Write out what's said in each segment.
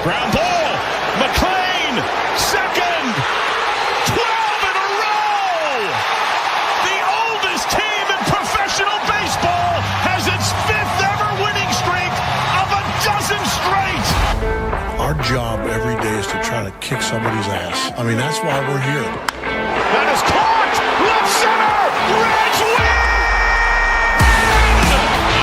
Ground ball. McLean, second. 12 in a row. The oldest team in professional baseball has its 5th ever winning streak of a dozen straight. Our job every day is to try to kick somebody's ass. I mean, that's why we're here. That is caught. Left center. Reds win.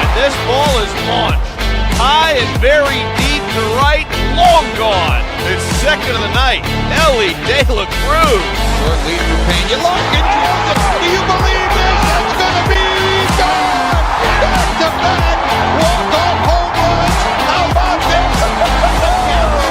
And this ball is launched. High and very deep to right, long gone. It's second of the night. Ellie De La Cruz. Short lead for Pena. Larkin, do you believe this? That's going to be gone. Back to back. Walk-off home runs. How about this?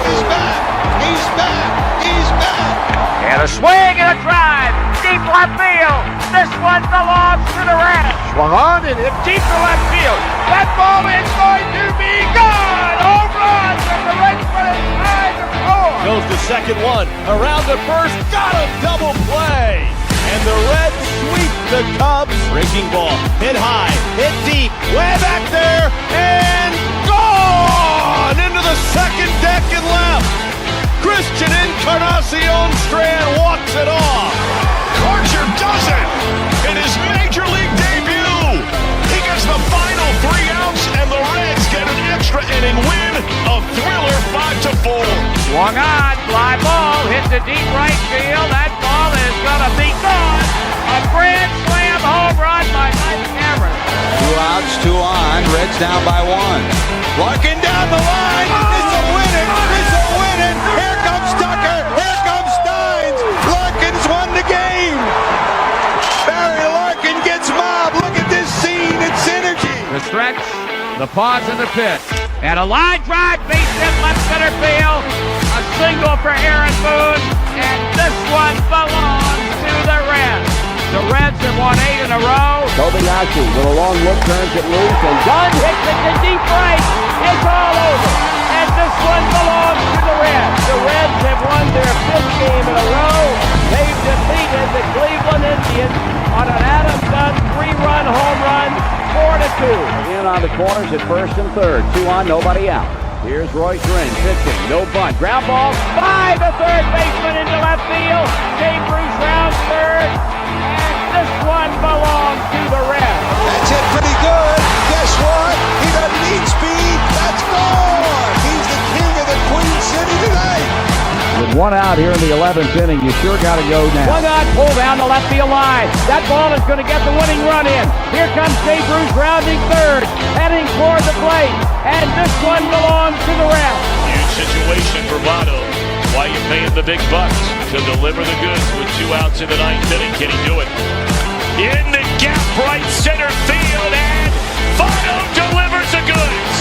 He's back. He's back. He's back. And a swing and a drive. Deep left field. This one belongs to the Reds. Swung on and hit deep to left field. That ball is going to be gone. Home run. And the Reds put it 5-4. Goes to second one. Around to first. Got a double play. And the Reds sweep the Cubs. Breaking ball. Hit high. Hit deep. Way back there. And gone into the second deck and left. Christian Encarnacion Strand walks it off. Archer does it in his major league debut. He gets the final 3 outs, and the Reds get an extra inning win. A thriller 5-4. Swung on. Fly ball. Hit the deep right field. That ball is going to be gone. A grand slam home run by Mike Cameron. 2 outs, 2 on. Reds down by 1. Larkin down the line. It's a winning. It's a winning. Here comes Tucker. Here comes Steins. Larkin's won the game. Barry Larkin gets mobbed. Look at this scene. It's synergy. The stretch, the pause, and the pitch. And a line drive, base hit left center field. A single for Aaron Boone. And this one belongs to the Reds. The Reds have won 8 in a row. Kobayashi with a long look, turns it loose, and Dunn hits it to deep right. It's all over. And this one belongs to the Reds. The Reds have won their 5th game in a row. They've defeated the Cleveland Indians on an Adam Dunn 3-run home run, 4-2. In on the corners at first and third. 2 on, nobody out. Here's Royce Ring pitching, no bunt. Ground ball by the third baseman into left field. Jay Bruce rounds third. This one belongs to the Reds. That's hit pretty good. Guess what? He doesn't need speed. That's gone. He's the king of the Queen City tonight. With 1 out here in the 11th inning, you sure got to go now. One on, pull down the left field line. That ball is going to get the winning run in. Here comes Jay Bruce rounding third, heading toward the plate. And this one belongs to the Reds. Huge situation for Votto. Why you paying the big bucks to deliver the goods with 2 outs in the 9th inning? Can he do it? In the gap, right center field, and Votto delivers the goods.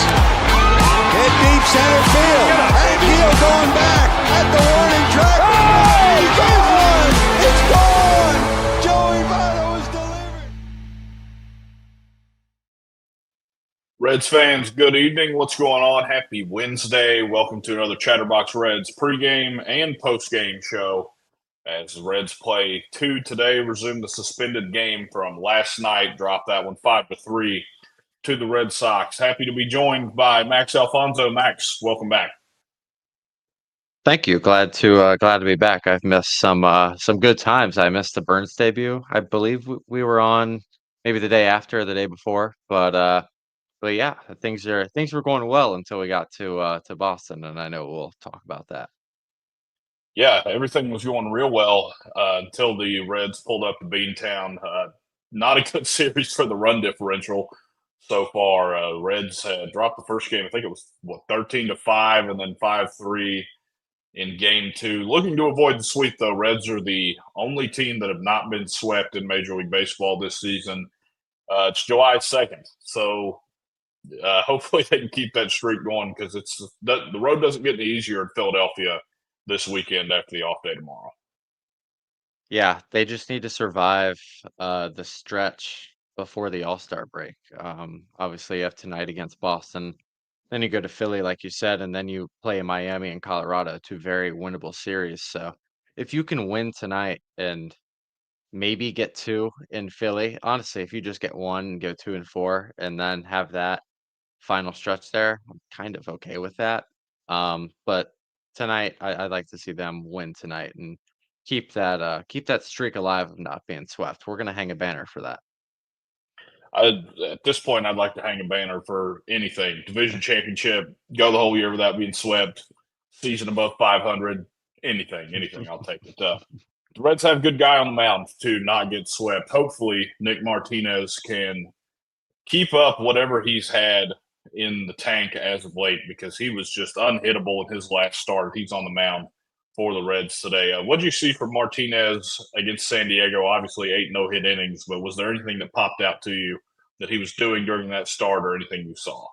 Hit deep center field. And Gil going back at the warning track. Oh, he gets one. It's gone. Joey Votto is delivered. Reds fans, good evening. What's going on? Happy Wednesday. Welcome to another Chatterbox Reds pregame and postgame show. As the Reds play 2 today, resume the suspended game from last night. Drop that one 5-3 to the Red Sox. Happy to be joined by Max Alfonso. Max, welcome back. Thank you. Glad to be back. I've missed some good times. I missed the Burns debut. I believe we were on maybe the day after, or the day before, but yeah, things were going well until we got to Boston, and I know we'll talk about that. Yeah, everything was going real well until the Reds pulled up to Beantown. Not a good series for the run differential so far. Reds dropped the first game. I think it was 13-5, and then 5-3 in game 2. Looking to avoid the sweep, though. Reds are the only team that have not been swept in Major League Baseball this season. It's July 2nd, so hopefully they can keep that streak going, because the road doesn't get any easier in Philadelphia this weekend after the off day tomorrow. Yeah, they just need to survive the stretch before the All-Star break. Obviously, you have tonight against Boston. Then you go to Philly, like you said, and then you play Miami and Colorado, 2 very winnable series. So if you can win tonight and maybe get 2 in Philly, honestly, if you just get 1 and go 2-4 and then have that final stretch there, I'm kind of okay with that. But tonight, I'd like to see them win tonight and keep that streak alive of not being swept. We're gonna hang a banner for that. At this point, I'd like to hang a banner for anything. Division championship, go the whole year without being swept, season above 500, anything. I'll take it. The Reds have a good guy on the mound to not get swept. Hopefully, Nick Martinez can keep up whatever he's had in the tank as of late because he was just unhittable in his last start. He's on the mound for the Reds today. What did you see from Martinez against San Diego? Obviously, 8 no-hit innings, but was there anything that popped out to you that he was doing during that start or anything you saw?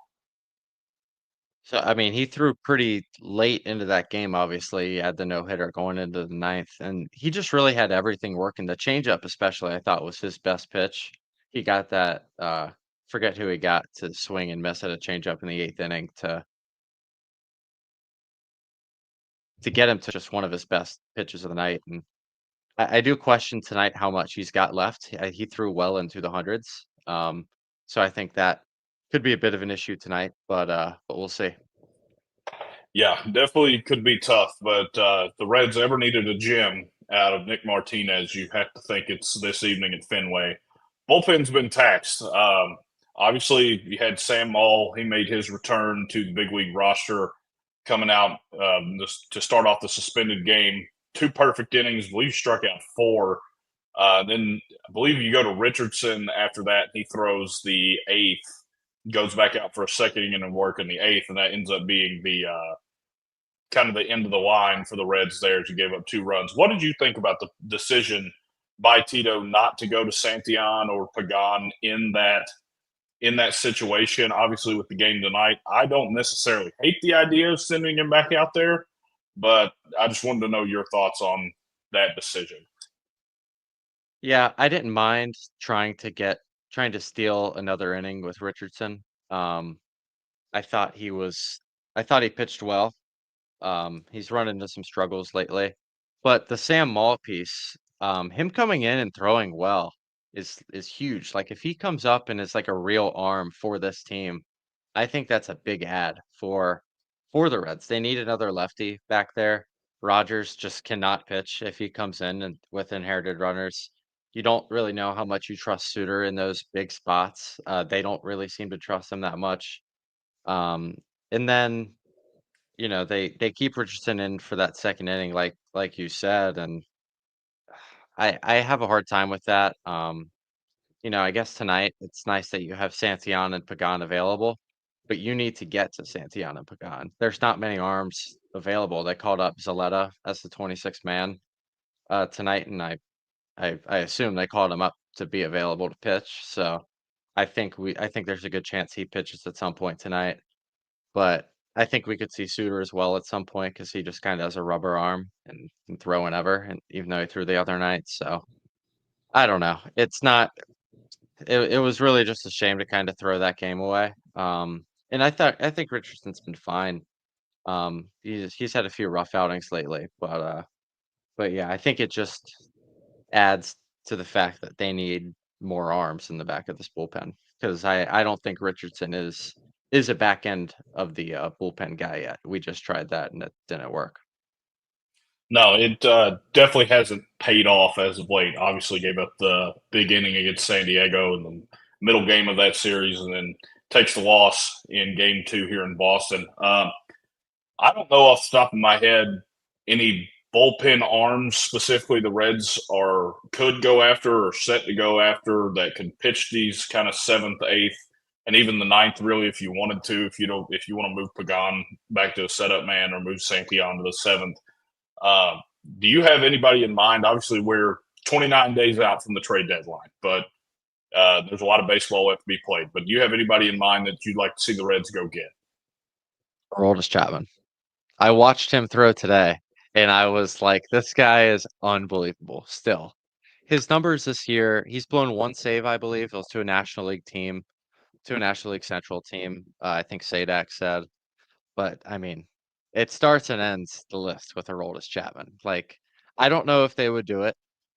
So, I mean, he threw pretty late into that game, obviously. He had the no-hitter going into the 9th, and he just really had everything working. The changeup especially, I thought, was his best pitch. He got that, forget who he got to swing and miss at a changeup in the 8th inning to get him to just one of his best pitches of the night, and I do question tonight how much he's got left. He threw well into the hundreds, so I think that could be a bit of an issue tonight, but we'll see. Yeah, definitely could be tough, but if the Reds ever needed a gem out of Nick Martinez, you have to think it's this evening at Fenway. Bullpen's been taxed. Obviously, you had Sam Maul. He made his return to the big league roster coming out to start off the suspended game. 2 perfect innings. I believe struck out 4. Then I believe you go to Richardson after that. He throws the 8th, goes back out for a second inning and work in the 8th, and that ends up being the kind of the end of the line for the Reds there as you gave up 2 runs. What did you think about the decision by Tito not to go to Santillan or Pagan in that situation? Obviously, with the game tonight, I don't necessarily hate the idea of sending him back out there, but I just wanted to know your thoughts on that decision. Yeah, I didn't mind trying to steal another inning with Richardson. I thought I thought he pitched well. He's run into some struggles lately, but the Sam Maul piece, him coming in and throwing well is huge. Like if he comes up and is like a real arm for this team, I think that's a big add for the Reds. They need another lefty back there. Rogers just cannot pitch if he comes in and with inherited runners. You don't really know how much you trust Suter in those big spots. They don't really seem to trust him that much. Um, and then they keep Richardson in for that second inning, like you said, and I have a hard time with that. I guess tonight it's nice that you have Santillan and Pagan available, but you need to get to Santillan and Pagan. There's not many arms available. They called up Zaletta as the 26th man tonight, and I assume they called him up to be available to pitch. So I think there's a good chance he pitches at some point tonight. But I think we could see Suter as well at some point because he just kind of has a rubber arm and can throw whenever, and even though he threw the other night. So I don't know. It was really just a shame to kind of throw that game away. And I think Richardson's been fine. He's had a few rough outings lately, but yeah, I think it just adds to the fact that they need more arms in the back of this bullpen because I don't think Richardson is a back end of the bullpen guy yet. We just tried that and it didn't work. No, it definitely hasn't paid off as of late. Obviously, gave up the big inning against San Diego in the middle game of that series, and then takes the loss in Game 2 here in Boston. I don't know off the top of my head any bullpen arms specifically the Reds could go after or set to go after that can pitch these kind of 7th, 8th, and even the 9th. Really, if you wanted to, if you want to move Pagan back to a setup man or move Santillan to the 7th. Do you have anybody in mind? Obviously, we're 29 days out from the trade deadline, but there's a lot of baseball left to be played. But do you have anybody in mind that you'd like to see the Reds go get? Aroldis Chapman. I watched him throw today, and I was like, this guy is unbelievable still. His numbers this year, he's blown 1 save, I believe. It was to a National League team, to a National League Central team. I think Sadak said. But I mean, it starts and ends the list with Aroldis Chapman. Like, I don't know if they would do it,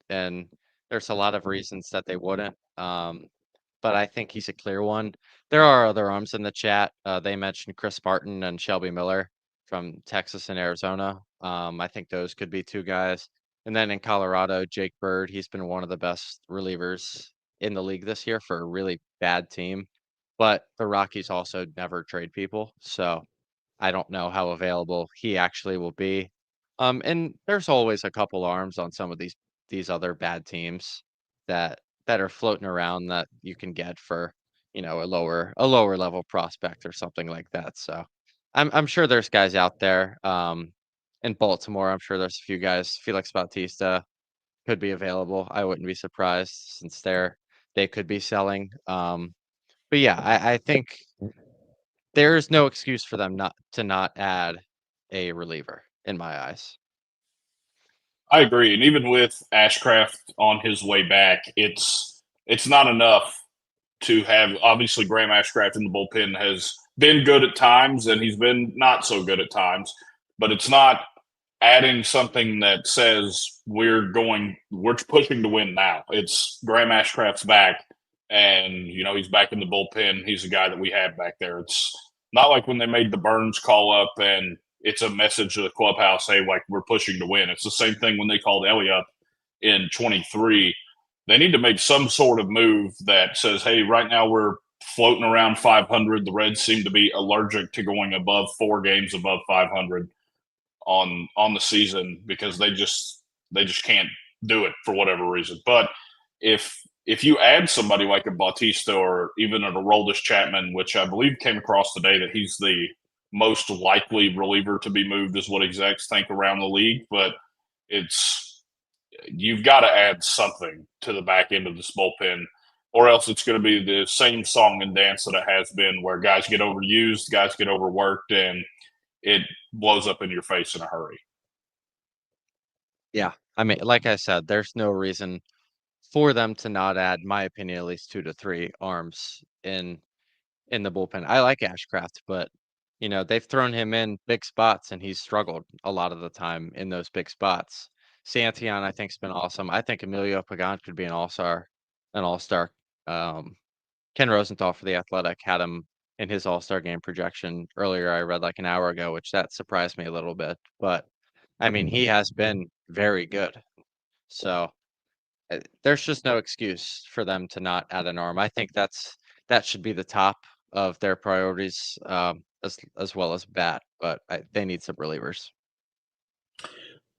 and there's a lot of reasons that they wouldn't. But I think he's a clear one. There are other arms in the chat. They mentioned Chris Martin and Shelby Miller. from Texas and Arizona. I think those could be two guys. And then in Colorado, Jake Bird, he's been one of the best relievers in the league this year for a really bad team. But the Rockies also never trade people, so I don't know how available he actually will be. And there's always a couple arms on some of these other bad teams that are floating around that you can get for, a lower level prospect or something like that. So I'm sure there's guys out there. In Baltimore, I'm sure there's a few guys. Felix Bautista could be available. I wouldn't be surprised since they could be selling. But yeah, I think there's no excuse for them not add a reliever in my eyes. I agree, and even with Ashcraft on his way back, it's not enough to have. Obviously, Graham Ashcraft in the bullpen has been good at times, and he's been not so good at times. But it's not adding something that says we're pushing to win now. It's Graham Ashcraft's back, and he's back in the bullpen. He's a guy that we have back there. It's not like when they made the Burns call up and it's a message to the clubhouse, hey, like we're pushing to win. It's the same thing when they called Ellie up in 23. They need to make some sort of move that says, hey, right now we're floating around 500. The Reds seem to be allergic to going above 4 games above 500 on the season because they just can't do it for whatever reason. But if you add somebody like a Bautista or even a Aroldis Chapman, which I believe came across today that he's the most likely reliever to be moved is what execs think around the league, but you've got to add something to the back end of this bullpen, or else it's going to be the same song and dance that it has been where guys get overused, guys get overworked, and it blows up in your face in a hurry. Yeah. I mean, like I said, there's no reason for them to not add, my opinion, at least 2 to 3 arms in the bullpen. I like Ashcraft, but they've thrown him in big spots and he's struggled a lot of the time in those big spots. Santillan, I think, has been awesome. I think Emilio Pagan could be an all-star. Ken Rosenthal for The Athletic had him in his all-star game projection earlier. I read like an hour ago, which that surprised me a little bit. But I mean, he has been very good. So there's just no excuse for them to not add an arm. I think that should be the top of their priorities, as well as bat. But they need some relievers.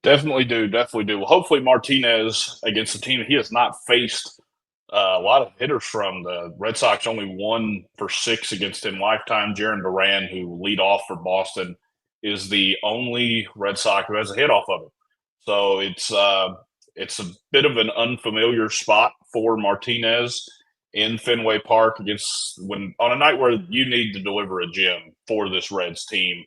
Definitely do. Well, hopefully Martinez against the team that he has not faced a lot of hitters from. The Red Sox only 1 for 6 against him lifetime. Jaron Duran, who lead off for Boston, is the only Red Sox who has a hit off of him. So it's a bit of an unfamiliar spot for Martinez in Fenway Park on a night where you need to deliver a gem for this Reds team.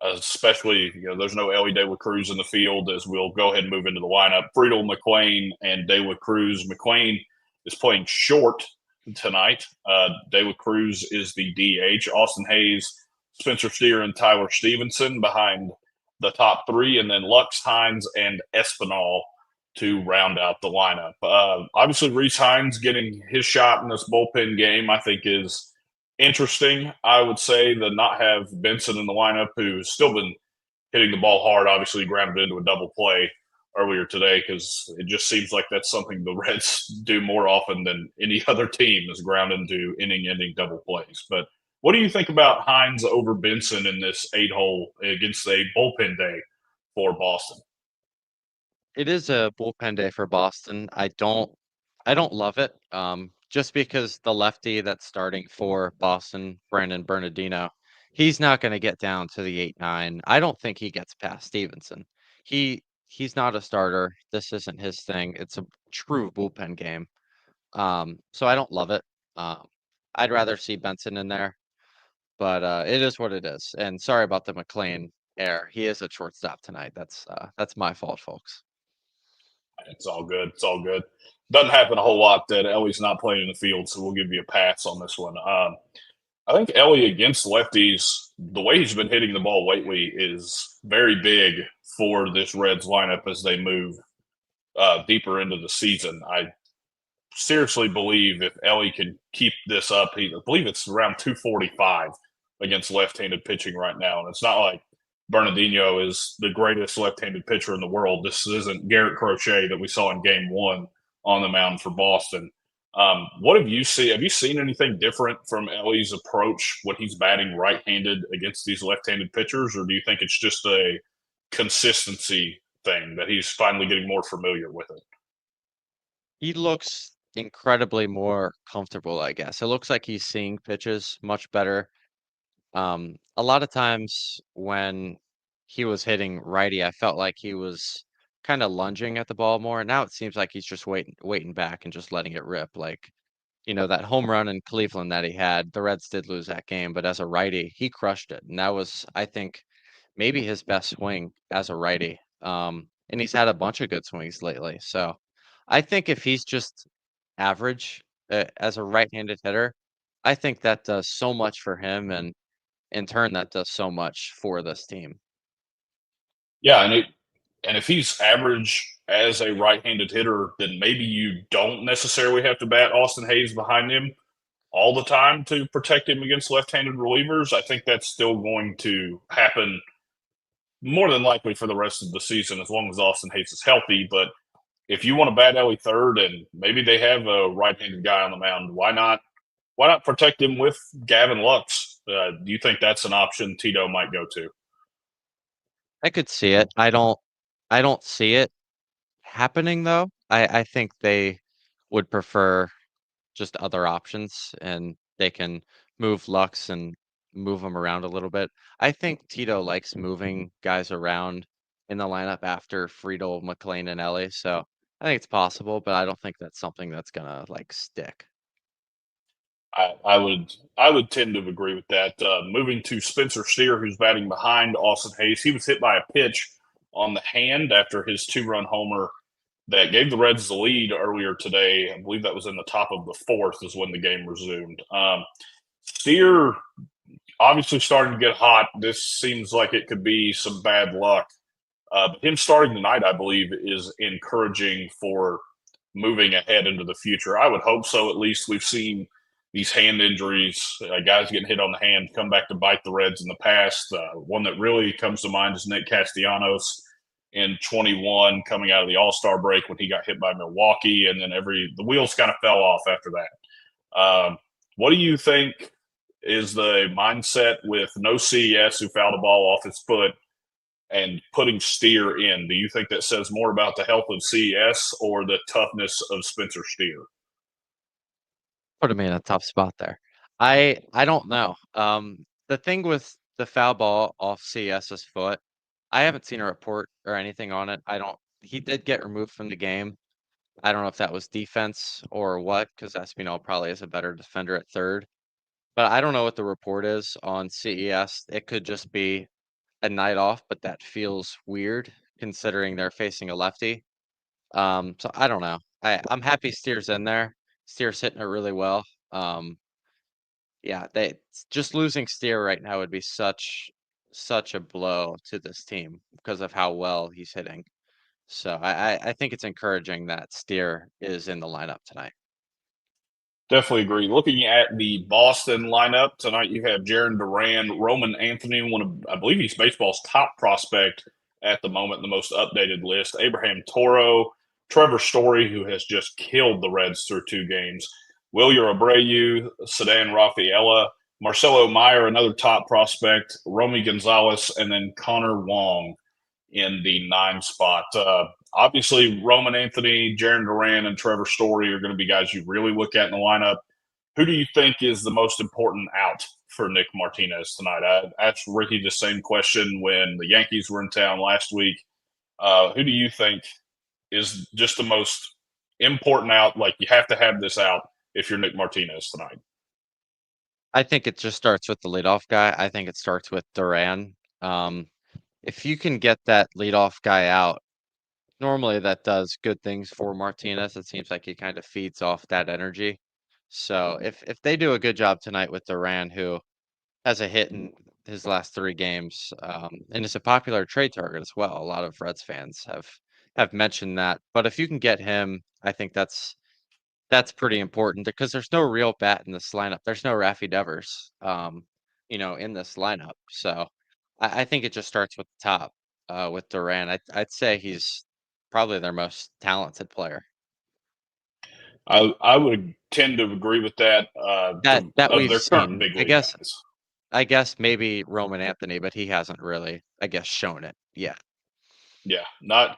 Especially, there's no Ellie De La Cruz in the field as we'll go ahead and move into the lineup. Friedel, McLean, and De La Cruz. McLean is playing short tonight. De La Cruz is the DH. Austin Hayes, Spencer Steer, and Tyler Stevenson behind the top 3, and then Lux, Hines, and Espinal to round out the lineup. Obviously, Reese Hines getting his shot in this bullpen game, I think, is interesting. I would say to not have Benson in the lineup, who's still been hitting the ball hard, obviously grounded into a double play earlier today, because it just seems like that's something the Reds do more often than any other team is ground into inning-ending double plays. But what do you think about Hines over Benson in this 8-hole against a bullpen day for Boston? It is a bullpen day for Boston. I don't love it. Just because the lefty that's starting for Boston, Brandon Bernardino, he's not going to get down to the 8-9. I don't think he gets past Stevenson. He's not a starter. This isn't his thing. It's a true bullpen game. So I don't love it. I'd rather see Benson in there, but it is what it is. And sorry about the McLean error. He is a shortstop tonight. That's my fault, folks. It's all good. Doesn't happen a whole lot that Ellie's not playing in the field, so we'll give you a pass on this one. I think Ellie against lefties, the way he's been hitting the ball lately is very big for this Reds lineup as they move deeper into the season. I seriously believe if Ellie can keep this up, I believe it's around 245 against left-handed pitching right now, and it's not like Bernardino is the greatest left-handed pitcher in the world. This isn't Garrett Crochet that we saw in Game 1 on the mound for Boston. What have you seen? Have you seen anything different from Ellie's approach when he's batting right-handed against these left-handed pitchers, or do you think it's just a consistency thing that he's finally getting more familiar with it? He looks incredibly more comfortable, I guess. It looks like he's seeing pitches much better. A lot of times when he was hitting righty, I felt like he was kind of lunging at the ball more. Now it seems like he's just waiting back and just letting it rip. Like, that home run in Cleveland that he had, the Reds did lose that game, but as a righty, he crushed it. And that was, I think, maybe his best swing as a righty. And he's had a bunch of good swings lately. So I think if he's just average as a right-handed hitter, I think that does so much for him, and in turn, that does so much for this team. Yeah, and if he's average as a right-handed hitter, then maybe you don't necessarily have to bat Austin Hayes behind him all the time to protect him against left-handed relievers. I think that's still going to happen more than likely for the rest of the season as long as Austin Hayes is healthy. But if you want to bat Ellie third and maybe they have a right-handed guy on the mound, why not protect him with Gavin Lux? Do you think that's an option Tito might go to? I could see it. I don't see it happening though. I think they would prefer just other options, and they can move Lux and move them around a little bit. I think Tito likes moving guys around in the lineup after Friedel, McLean, and Ellie. So I think it's possible, but I don't think that's something that's gonna like stick. I would tend to agree with that. Moving to Spencer Steer, who's batting behind Austin Hayes, he was hit by a pitch on the hand after his 2-run homer that gave the Reds the lead earlier today. I believe that was in the top of the 4th is when the game resumed. Steer obviously starting to get hot. This seems like it could be some bad luck. But him starting tonight, I believe, is encouraging for moving ahead into the future. I would hope so. At least we've seen these hand injuries, guys getting hit on the hand, come back to bite the Reds in the past. One that really comes to mind is Nick Castellanos in 21, coming out of the All-Star break when he got hit by Milwaukee, and then the wheels kind of fell off after that. What do you think is the mindset with no CES who fouled a ball off his foot and putting Steer in? Do you think that says more about the health of CES or the toughness of Spencer Steer? Put me in a tough spot there. I don't know. The thing with the foul ball off CS's foot, I haven't seen a report or anything on it. He did get removed from the game. I don't know if that was defense or what, because Espinal probably is a better defender at third. But I don't know what the report is on CES. It could just be a night off, but that feels weird considering they're facing a lefty. So I don't know. I'm happy Steer's in there. Steer's hitting it really well. Yeah, they just losing Steer right now would be such a blow to this team because of how well he's hitting. So I think it's encouraging that Steer is in the lineup tonight. Definitely agree. Looking at the Boston lineup tonight, you have Jaron Duran, Roman Anthony, I believe he's baseball's top prospect at the moment, the most updated list. Abraham Toro, Trevor Story, who has just killed the Reds through 2 games. Wilyer Abreu, Sedan Rafaela, Marcelo Meyer, another top prospect, Romy Gonzalez, and then Connor Wong in the 9 spot. Obviously, Roman Anthony, Jaron Duran, and Trevor Story are going to be guys you really look at in the lineup. Who do you think is the most important out for Nick Martinez tonight? I asked Ricky the same question when the Yankees were in town last week. Who do you think is just the most important out? Like, you have to have this out if you're Nick Martinez tonight. I think it just starts with the leadoff guy. I think it starts with Duran. If you can get that leadoff guy out, normally that does good things for Martinez. It seems like he kind of feeds off that energy. So if they do a good job tonight with Duran, who has a hit in his last 3 games, and is a popular trade target as well. A lot of Reds fans have mentioned that. But if you can get him, I think that's pretty important because there's no real bat in this lineup. There's no Raffy Devers, in this lineup. So I think it just starts with the top, with Duran. I'd say he's probably their most talented player I would tend to agree with that. that Of we've their current seen. big league guys. I guess maybe Roman Anthony, but he hasn't really, I guess, shown it yet. Yeah, not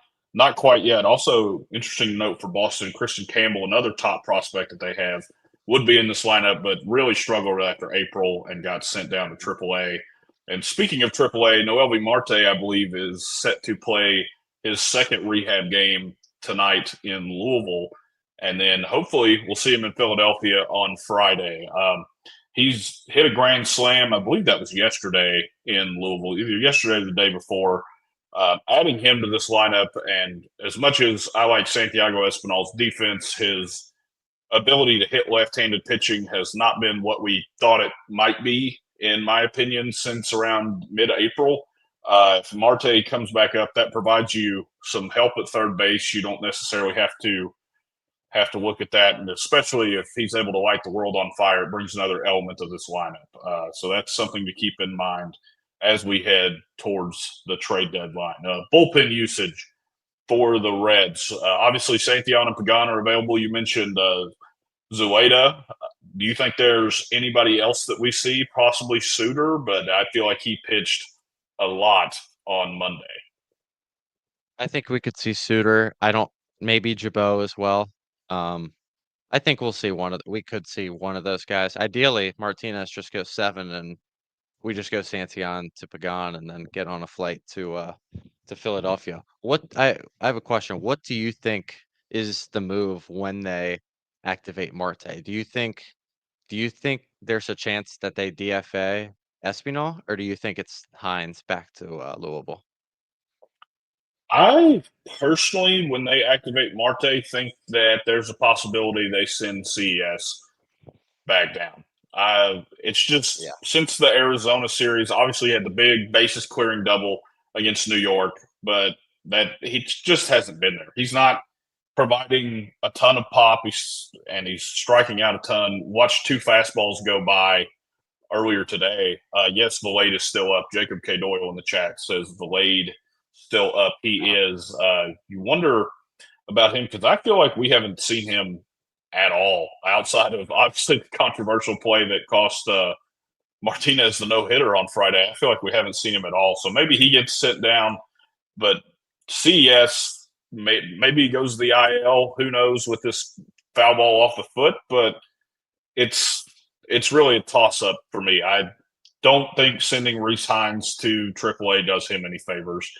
quite yet. Also, interesting note for Boston, Christian Campbell, another top prospect that they have, would be in this lineup, but really struggled after April and got sent down to AAA. And speaking of AAA, Noelvi Marte, I believe, is set to play his second rehab game tonight in Louisville, and then hopefully we'll see him in Philadelphia on Friday. He's hit a grand slam, I believe that was yesterday in Louisville, either yesterday or the day before. Adding him to this lineup, and as much as I like Santiago Espinal's defense, his ability to hit left-handed pitching has not been what we thought it might be, in my opinion, since around mid-April. If Marte comes back up, that provides you some help at third base. You don't necessarily have to look at that, and especially if he's able to light the world on fire, it brings another element of this lineup. So that's something to keep in mind as we head towards the trade deadline. Bullpen usage for the Reds. Obviously, Santiago and Pagan are available. You mentioned Zueda. Do you think there's anybody else that we see, possibly Suter? But I feel like he pitched a lot on Monday. I think we could see Suter. Maybe Jabot as well. I think we could see one of those guys. Ideally, Martinez just goes 7 and we just go Santillan to Pagan and then get on a flight to Philadelphia. I have a question. What do you think is the move when they activate Marte? Do you think there's a chance that they DFA Espinal, or do you think it's Hines back to Louisville? I personally, when they activate Marte, think that there's a possibility they send CES back down. It's just Yeah. since the Arizona series, obviously he had the big bases clearing double against New York, but that he just hasn't been there. He's not providing a ton of pop. He's striking out a ton. Watched 2 fastballs go by earlier today. Yes, Valade is still up. Jacob K. Doyle in the chat says Valade still up. He is. You wonder about him because I feel like we haven't seen him at all outside of obviously the controversial play that cost Martinez the no-hitter on Friday. I feel like we haven't seen him at all. So maybe he gets sent down, but CES maybe he goes to the IL. Who knows with this foul ball off the foot, but it's really a toss-up for me. I don't think sending Reese Hines to AAA does him any favors.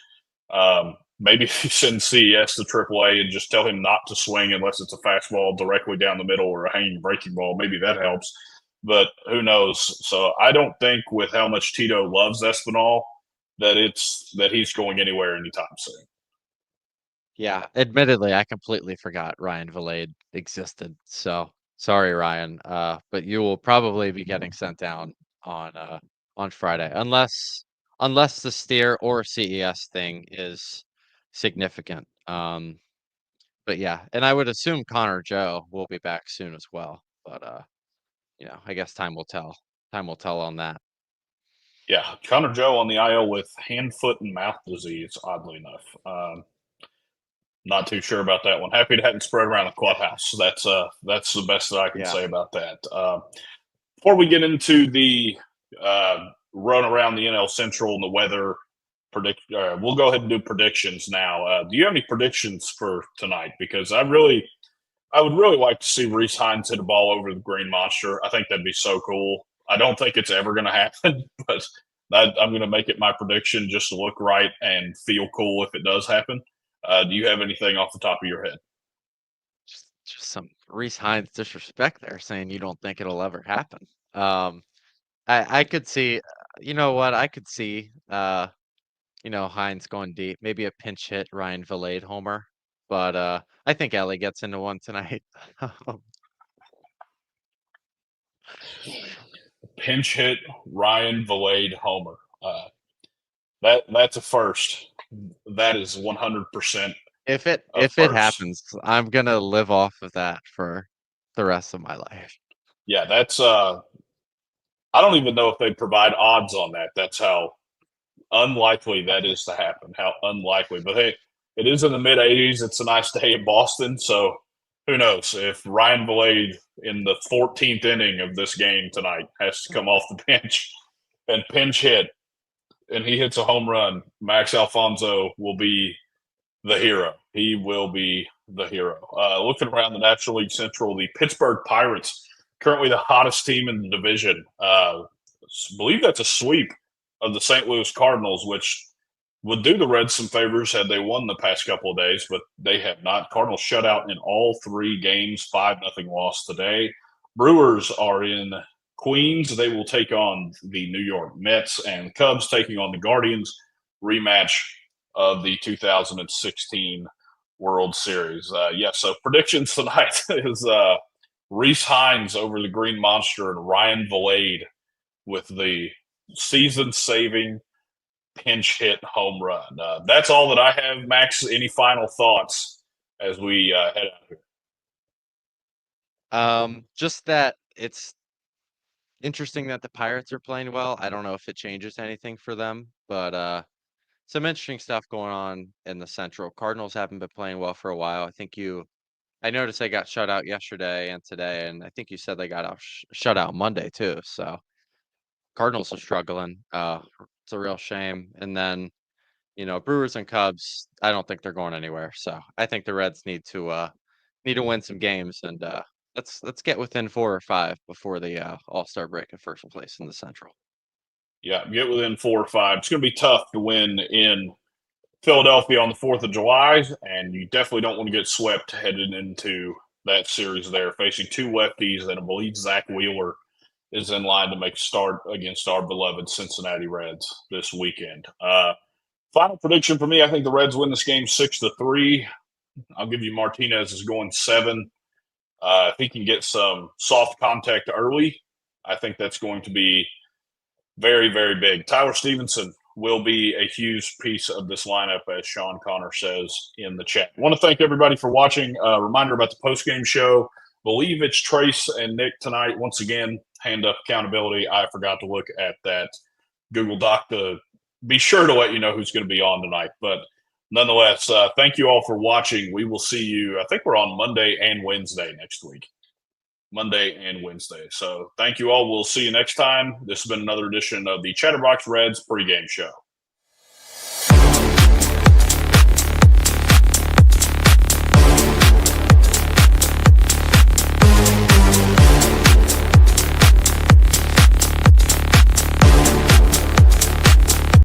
Maybe if you send CES to AAA and just tell him not to swing unless it's a fastball directly down the middle or a hanging breaking ball, maybe that helps. But who knows? So I don't think with how much Tito loves Espinal that he's going anywhere anytime soon. Yeah, admittedly, I completely forgot Ryan Valade existed. So sorry, Ryan. But you will probably be getting sent down on Friday, unless the steer or CES thing is significant. But yeah, and I would assume Connor Joe will be back soon as well. But I guess time will tell. Time will tell on that. Yeah, Connor Joe on the IL with hand, foot, and mouth disease, oddly enough. Not too sure about that one. Happy to have it spread around the clubhouse. That's the best that I can say about that. Before we get into the run around the NL Central and the weather we'll go ahead and do predictions now. Do you have any predictions for tonight? Because I would really like to see Reese Hines hit a ball over the Green Monster. I think that'd be so cool. I don't think it's ever going to happen, but I'm going to make it my prediction just to look right and feel cool if it does happen. Do you have anything off the top of your head? Just some Reese Hines disrespect there, saying you don't think it'll ever happen. I could see, you know what? I could see, Hines going deep, maybe a pinch hit Ryan Valade homer, but I think Ellie gets into one tonight. Pinch hit Ryan Valade homer. That's a first. That is 100%. If it happens, I'm gonna live off of that for the rest of my life. Yeah, that's I don't even know if they provide odds on that. That's how unlikely that is to happen. How unlikely. But, hey, it is in the mid-80s. It's a nice day in Boston. So who knows if Ryan Bello in the 14th inning of this game tonight has to come off the bench and pinch hit, and he hits a home run, Max Alfonso will be the hero. He will be the hero. Looking around the National League Central, the Pittsburgh Pirates, currently the hottest team in the division. Believe that's a sweep of the St. Louis Cardinals, which would do the Reds some favors had they won the past couple of days, but they have not. Cardinals shut out in all 3 games, 5-0 loss today. Brewers are in Queens. They will take on the New York Mets, and Cubs taking on the Guardians. Rematch of the 2016 World Series. So predictions tonight is Rhys Hines over the Green Monster and Ryan Bello with the season-saving pinch hit home run. That's all that I have. Max, any final thoughts as we head out here? Just that it's interesting that the Pirates are playing well. I don't know if it changes anything for them, but some interesting stuff going on in the Central. Cardinals haven't been playing well for a while. I noticed they got shut out yesterday and today, and I think you said they got shut out Monday too. So Cardinals are struggling. It's a real shame. And then, Brewers and Cubs, I don't think they're going anywhere. So I think the Reds need to win some games, and let's get within 4 or 5 before the All-Star break in first place in the Central. Yeah, get within 4 or 5. It's going to be tough to win in Philadelphia on the 4th of July, and you definitely don't want to get swept headed into that series there, facing 2 lefties, and I believe Zach Wheeler is in line to make a start against our beloved Cincinnati Reds this weekend. Final prediction for me, I think the Reds win this game 6-3. I'll give you Martinez is going 7. If he can get some soft contact early, I think that's going to be very, very big. Tyler Stevenson will be a huge piece of this lineup, as Sean Connor says in the chat. I want to thank everybody for watching. Reminder about the postgame show. Believe it's Trace and Nick tonight. Once again, hand up accountability. I forgot to look at that Google Doc to be sure to let you know who's going to be on tonight. But nonetheless, thank you all for watching. We will see you, I think we're on Monday and Wednesday next week. Monday and Wednesday. So thank you all. We'll see you next time. This has been another edition of the Chatterbox Reds pregame show.